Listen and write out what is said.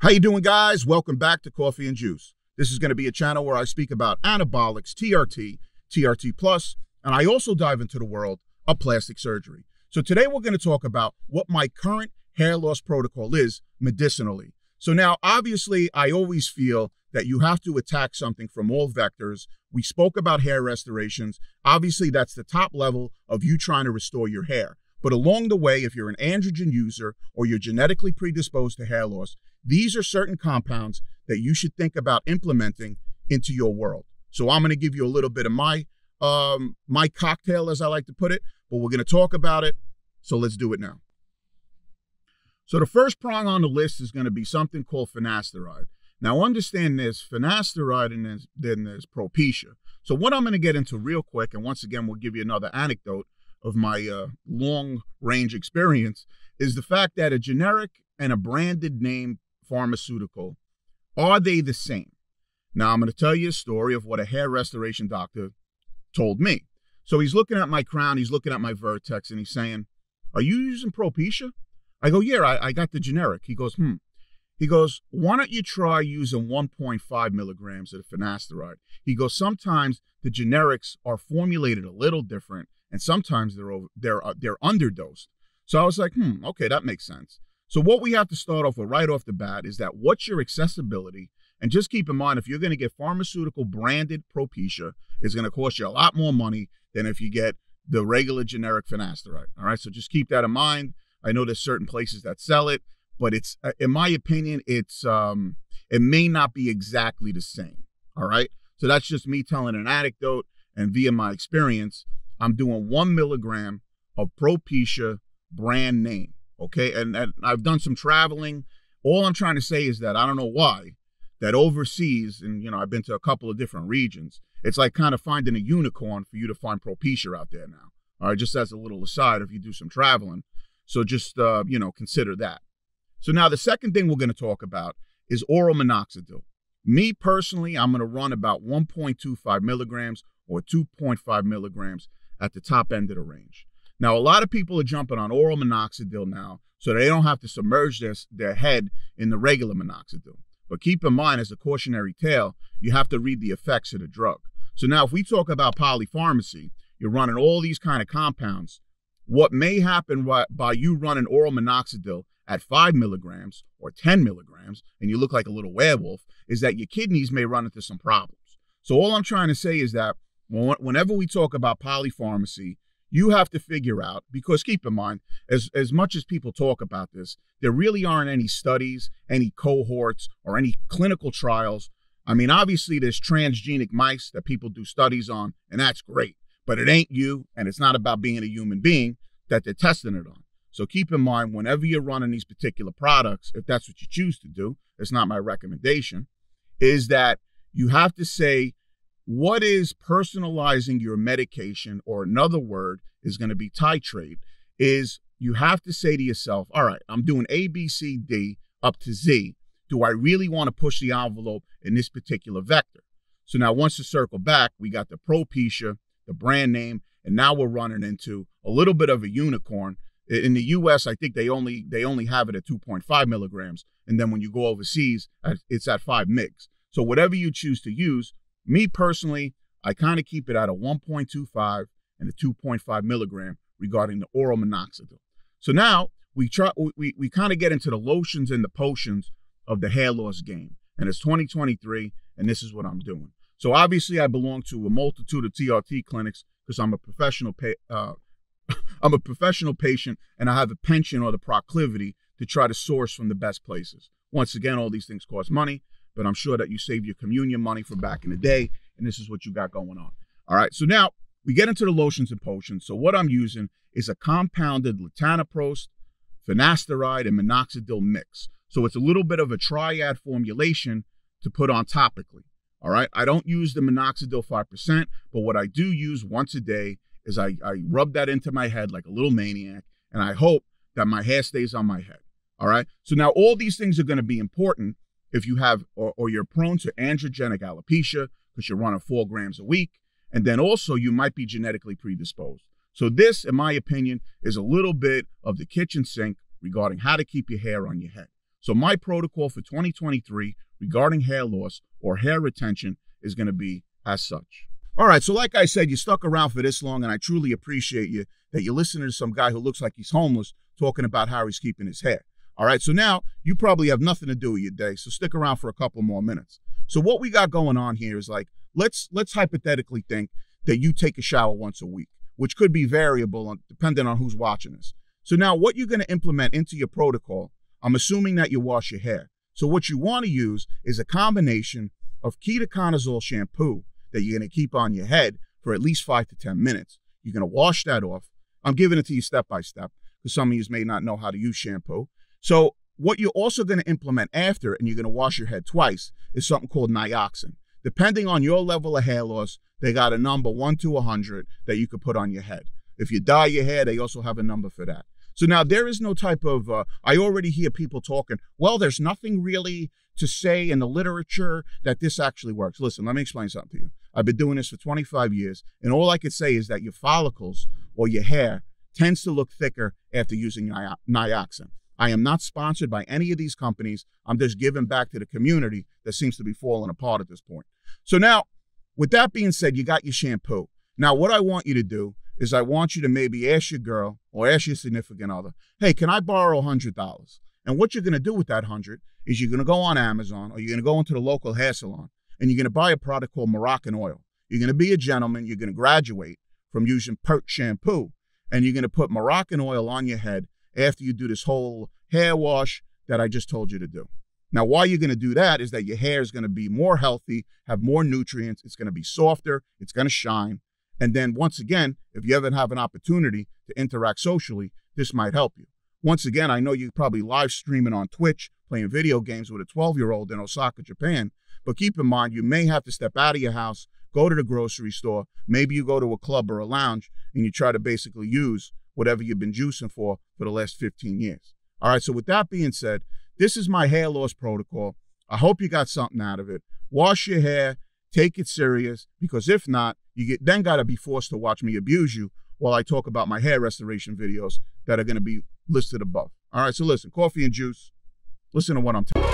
How you doing, guys? Welcome back to Coffee and Juice. This is going to be a channel where I speak about anabolics, TRT, TRT Plus, and I also dive into the world of plastic surgery. So today we're going to talk about what my current hair loss protocol is medicinally. So now, obviously, I always feel that you have to attack something from all vectors. We spoke about hair restorations. Obviously, that's the top level of you trying to restore your hair. But along the way, if you're an androgen user or you're genetically predisposed to hair loss, these are certain compounds that you should think about implementing into your world. So I'm going to give you a little bit of my cocktail, as I like to put it, but we're going to talk about it. So let's do it now. So the first prong on the list is going to be something called finasteride. Now understand there's finasteride and then there's Propecia. So what I'm going to get into real quick, and once again, we'll give you another anecdote of my long-range experience, is the fact that a generic and a branded name pharmaceutical, are they the same? Now, I'm going to tell you a story of what a hair restoration doctor told me. So he's looking at my crown, he's looking at my vertex, and he's saying, "Are you using Propecia?" I go, "Yeah, I got the generic." He goes, He goes, "Why don't you try using 1.5 milligrams of the finasteride?" He goes, "Sometimes the generics are formulated a little different, and sometimes they're underdosed." So I was like, okay, that makes sense. So what we have to start off with right off the bat is that what's your accessibility? And just keep in mind, if you're going to get pharmaceutical branded Propecia, it's going to cost you a lot more money than if you get the regular generic finasteride. All right, so just keep that in mind. I know there's certain places that sell it, but it's, in my opinion, it may not be exactly the same. All right, so that's just me telling an anecdote, and via my experience, I'm doing 1 milligram of Propecia brand name. Okay, and I've done some traveling. All I'm trying to say is that I don't know why, that overseas, and I've been to a couple of different regions, it's like kind of finding a unicorn for you to find Propecia out there now. All right, just as a little aside, if you do some traveling. So just, consider that. So now the second thing we're going to talk about is oral minoxidil. Me personally, I'm going to run about 1.25 milligrams or 2.5 milligrams at the top end of the range. Now, a lot of people are jumping on oral minoxidil now so they don't have to submerge their head in the regular minoxidil. But keep in mind, as a cautionary tale, you have to read the effects of the drug. So now if we talk about polypharmacy, you're running all these kind of compounds. What may happen by you running oral minoxidil at 5 milligrams or 10 milligrams, and you look like a little werewolf, is that your kidneys may run into some problems. So all I'm trying to say is that whenever we talk about polypharmacy, you have to figure out, because keep in mind, as much as people talk about this, there really aren't any studies, any cohorts, or any clinical trials. I mean, obviously there's transgenic mice that people do studies on, and that's great, but it ain't you, and it's not about being a human being that they're testing it on. So keep in mind, whenever you're running these particular products, if that's what you choose to do, it's not my recommendation, is that you have to say, what is personalizing your medication, or another word is going to be titrate, is you have to say to yourself, all right, I'm doing A, B, C, D up to Z. Do I really want to push the envelope in this particular vector? So now once to circle back, we got the Propecia, the brand name, and now we're running into a little bit of a unicorn. In the US, I think they only have it at 2.5 milligrams. And then when you go overseas, it's at 5 mgs. So whatever you choose to use, me personally, I kind of keep it at a 1.25 and a 2.5 milligram regarding the oral minoxidil. So now we kind of get into the lotions and the potions of the hair loss game. And it's 2023, and this is what I'm doing. So obviously I belong to a multitude of TRT clinics because I'm a professional patient, and I have a penchant or the proclivity to try to source from the best places. Once again, all these things cost money, but I'm sure that you save your communion money from back in the day, and this is what you got going on. All right, so now we get into the lotions and potions. So what I'm using is a compounded latanoprost, finasteride, and minoxidil mix. So it's a little bit of a triad formulation to put on topically. All right, I don't use the minoxidil 5%, but what I do use once a day is I rub that into my head like a little maniac, and I hope that my hair stays on my head. All right, so now all these things are going to be important if you have, or you're prone to androgenic alopecia because you're running 4 grams a week, and then also you might be genetically predisposed. So this, in my opinion, is a little bit of the kitchen sink regarding how to keep your hair on your head. So my protocol for 2023 regarding hair loss or hair retention is going to be as such. All right, so like I said, you stuck around for this long, and I truly appreciate you that you're listening to some guy who looks like he's homeless talking about how he's keeping his hair. All right, so now you probably have nothing to do with your day, so stick around for a couple more minutes. So what we got going on here is like, let's hypothetically think that you take a shower once a week, which could be variable depending on who's watching this. So now what you're going to implement into your protocol, I'm assuming that you wash your hair. So what you want to use is a combination of ketoconazole shampoo that you're going to keep on your head for at least 5 to 10 minutes. You're going to wash that off. I'm giving it to you step by step because some of you may not know how to use shampoo. So what you're also going to implement after, and you're going to wash your head twice, is something called Nioxin. Depending on your level of hair loss, they got a number 1 to 100 that you could put on your head. If you dye your hair, they also have a number for that. So now there is no type of, I already hear people talking, well, there's nothing really to say in the literature that this actually works. Listen, let me explain something to you. I've been doing this for 25 years, and all I could say is that your follicles or your hair tends to look thicker after using Nioxin. I am not sponsored by any of these companies. I'm just giving back to the community that seems to be falling apart at this point. So now, with that being said, you got your shampoo. Now, what I want you to do is I want you to maybe ask your girl or ask your significant other, hey, can I borrow $100? And what you're going to do with that 100 is you're going to go on Amazon or you're going to go into the local hair salon and you're going to buy a product called Moroccan oil. You're going to be a gentleman. You're going to graduate from using Pert shampoo, and you're going to put Moroccan oil on your head after you do this whole hair wash that I just told you to do. Now, why you're going to do that is that your hair is going to be more healthy, have more nutrients. It's going to be softer. It's going to shine. And then once again, if you ever have an opportunity to interact socially, this might help you. Once again, I know you're probably live streaming on Twitch, playing video games with a 12-year-old in Osaka, Japan. But keep in mind, you may have to step out of your house, go to the grocery store. Maybe you go to a club or a lounge and you try to basically use whatever you've been juicing for the last 15 years. All right, so with that being said, this is my hair loss protocol. I hope you got something out of it. Wash your hair, take it serious, because if not, you then got to be forced to watch me abuse you while I talk about my hair restoration videos that are going to be listed above. All right, so listen, coffee and juice. Listen to what I'm telling you.